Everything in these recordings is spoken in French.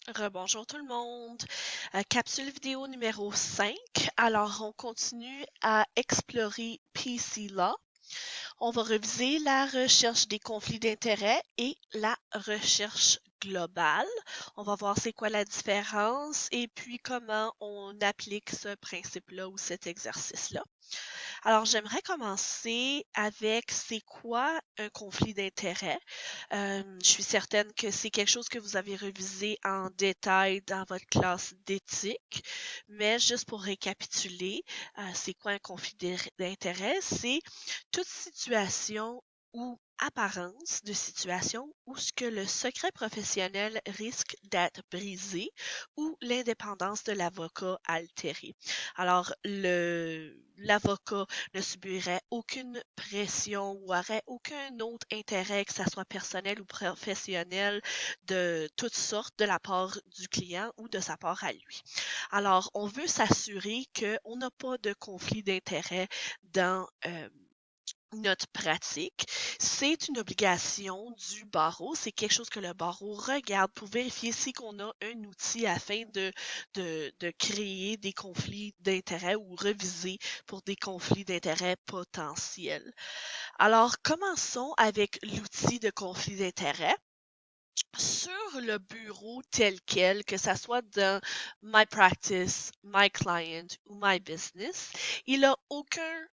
Rebonjour tout le monde. Capsule vidéo numéro 5. Alors, on continue à explorer PC Law. On va reviser la recherche des conflits d'intérêts et la recherche globale. On va voir c'est quoi la différence et puis comment on applique ce principe-là ou cet exercice-là. Alors, j'aimerais commencer avec c'est quoi un conflit d'intérêts. Je suis certaine que c'est quelque chose que vous avez revisé en détail dans votre classe d'éthique, mais juste pour récapituler, c'est quoi un conflit d'intérêts? C'est toute situation ou apparence de situation où ce que le secret professionnel risque d'être brisé ou l'indépendance de l'avocat altérée. Alors, l'avocat ne subirait aucune pression ou aurait aucun autre intérêt, que ça soit personnel ou professionnel, de toutes sortes de la part du client ou de sa part à lui. Alors, on veut s'assurer qu'on n'a pas de conflit d'intérêt dans notre pratique. C'est une obligation du barreau. C'est quelque chose que le barreau regarde pour vérifier si qu'on a un outil afin de créer des conflits d'intérêts ou reviser pour des conflits d'intérêts potentiels. Alors, commençons avec l'outil de conflit d'intérêts. Sur le bureau tel quel, que ça soit dans My Practice, My Client ou My Business, il n'a aucun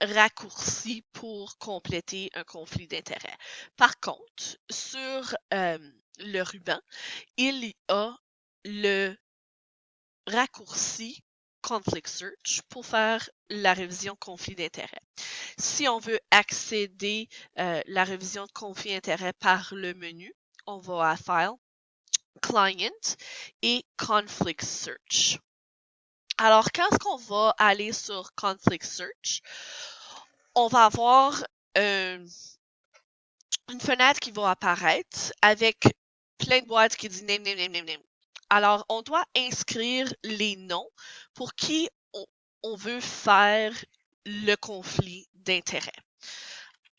raccourci pour compléter un conflit d'intérêts. Par contre, sur le ruban, il y a le raccourci Conflict Search pour faire la révision de conflit d'intérêts. Si on veut accéder la révision de conflit d'intérêts par le menu, on va à File, Client et Conflict Search. Alors, quand est-ce qu'on va aller sur Conflict Search, on va avoir une fenêtre qui va apparaître avec plein de boîtes qui dit name, name, name, name, name. Alors, on doit inscrire les noms pour qui on veut faire le conflit d'intérêt.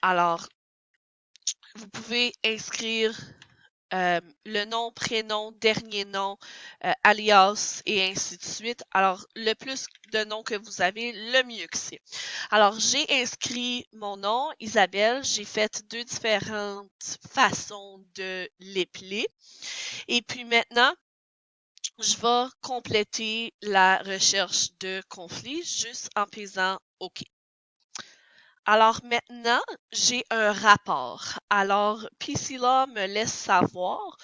Alors, vous pouvez inscrire le nom, prénom, dernier nom, alias et ainsi de suite. Alors, le plus de noms que vous avez, le mieux que c'est. Alors, j'ai inscrit mon nom, Isabelle. J'ai fait deux différentes façons de l'épeler. Et puis maintenant, je vais compléter la recherche de conflit juste en pesant OK. Alors maintenant, j'ai un rapport. Alors, PC Law me laisse savoir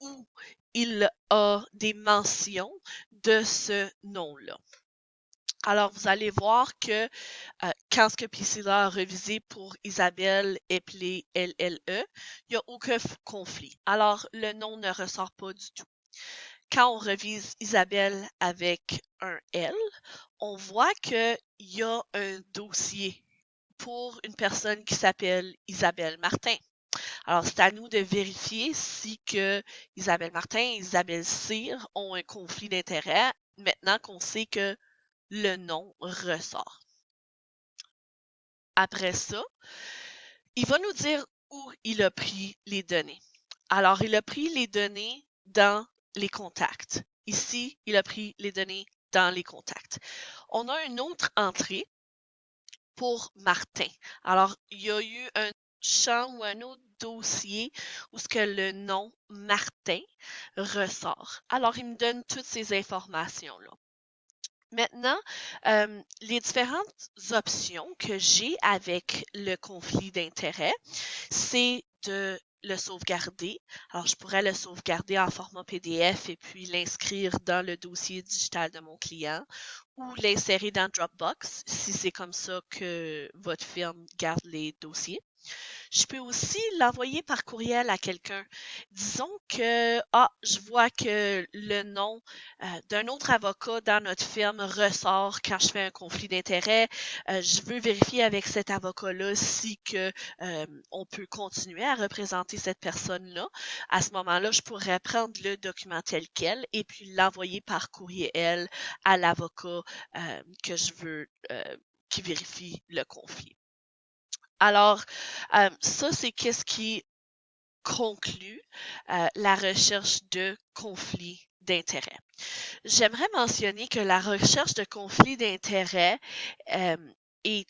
où il a des mentions de ce nom-là. Alors, vous allez voir que quand ce que Priscilla a revisé pour Isabelle appelée LLE, il n'y a aucun conflit. Alors, le nom ne ressort pas du tout. Quand on revise Isabelle avec un L, on voit qu'il y a un dossier pour une personne qui s'appelle Isabelle Martin. Alors, c'est à nous de vérifier si que Isabelle Martin et Isabelle Cyr ont un conflit d'intérêt maintenant qu'on sait que le nom ressort. Après ça, il va nous dire où il a pris les données. Alors, il a pris les données dans les contacts. Ici, il a pris les données dans les contacts. On a une autre entrée pour Martin. Alors, il y a eu un champ ou un autre dossier où ce que le nom Martin ressort. Alors, il me donne toutes ces informations-là. Maintenant, les différentes options que j'ai avec le conflit d'intérêts, c'est de le sauvegarder. Alors, je pourrais le sauvegarder en format PDF et puis l'inscrire dans le dossier digital de mon client ou l'insérer dans Dropbox si c'est comme ça que votre firme garde les dossiers. Je peux aussi l'envoyer par courriel à quelqu'un. Disons que, je vois que le nom d'un autre avocat dans notre firme ressort quand je fais un conflit d'intérêts. Je veux vérifier avec cet avocat-là si que on peut continuer à représenter cette personne-là. À ce moment-là, je pourrais prendre le document tel quel et puis l'envoyer par courriel à l'avocat que je veux qui vérifie le conflit. Alors, ça, c'est qu'est-ce qui conclut la recherche de conflits d'intérêts. J'aimerais mentionner que la recherche de conflits d'intérêts est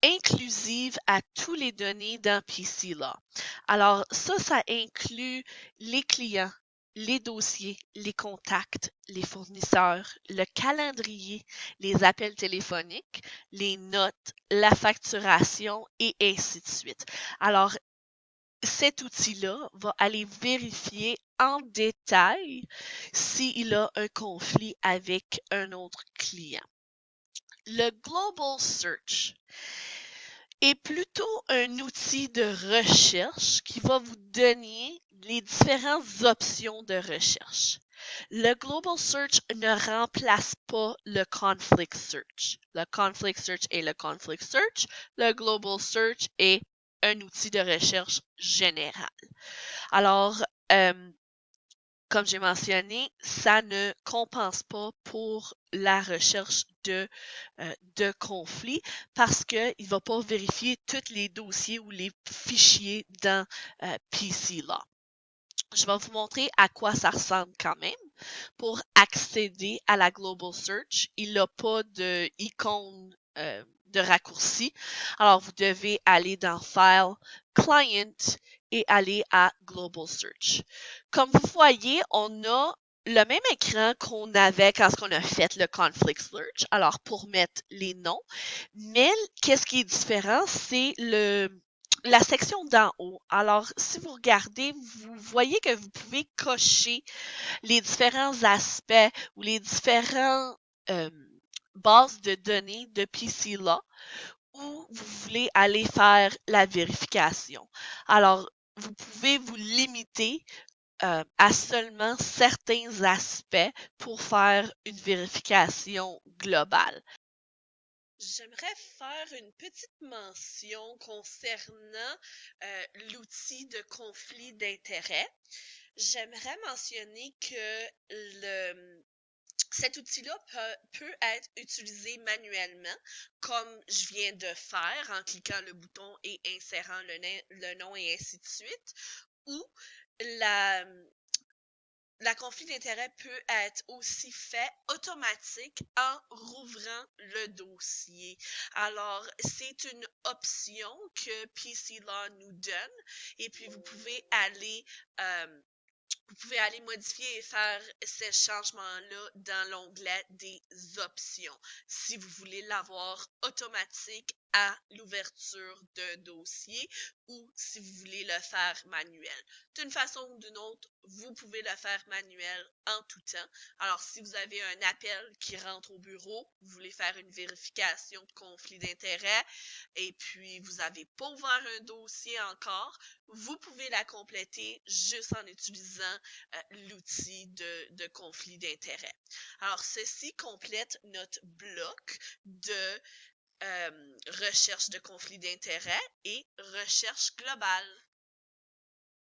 inclusive à tous les données dans PCLaw. Alors ça inclut les clients, les dossiers, les contacts, les fournisseurs, le calendrier, les appels téléphoniques, les notes, la facturation et ainsi de suite. Alors, cet outil-là va aller vérifier en détail s'il a un conflit avec un autre client. Le Global Search est plutôt un outil de recherche qui va vous donner les différentes options de recherche. Le Global Search ne remplace pas le Conflict Search. Le Conflict Search est le Conflict Search. Le Global Search est un outil de recherche général. Alors, comme j'ai mentionné, ça ne compense pas pour la recherche de conflits parce qu'il ne va pas vérifier tous les dossiers ou les fichiers dans PCLaw. Je vais vous montrer à quoi ça ressemble quand même. Pour accéder à la Global Search, il n'a pas d'icône de raccourci. Alors, vous devez aller dans File, Client et aller à Global Search. Comme vous voyez, on a le même écran qu'on avait quand on a fait le Conflict Search, alors pour mettre les noms, mais qu'est-ce qui est différent, c'est la section d'en haut. Alors, si vous regardez, vous voyez que vous pouvez cocher les différents aspects ou les différents bases de données de PCLaw où vous voulez aller faire la vérification. Alors, vous pouvez vous limiter à seulement certains aspects pour faire une vérification globale. J'aimerais faire une petite mention concernant l'outil de conflit d'intérêts. J'aimerais mentionner que cet outil-là peut être utilisé manuellement, comme je viens de faire en cliquant le bouton et insérant le nom et ainsi de suite, ou la conflit d'intérêt peut être aussi fait automatique en rouvrant le dossier. Alors, c'est une option que PCLaw nous donne et puis vous pouvez aller modifier et faire ces changements-là dans l'onglet des options si vous voulez l'avoir automatique à l'ouverture de dossier ou si vous voulez le faire manuel. D'une façon ou d'une autre, vous pouvez le faire manuel en tout temps. Alors, si vous avez un appel qui rentre au bureau, vous voulez faire une vérification de conflit d'intérêt et puis vous n'avez pas ouvert un dossier encore, vous pouvez la compléter juste en utilisant l'outil de conflit d'intérêt. Alors, ceci complète notre bloc de recherche de conflit d'intérêt et recherche globale.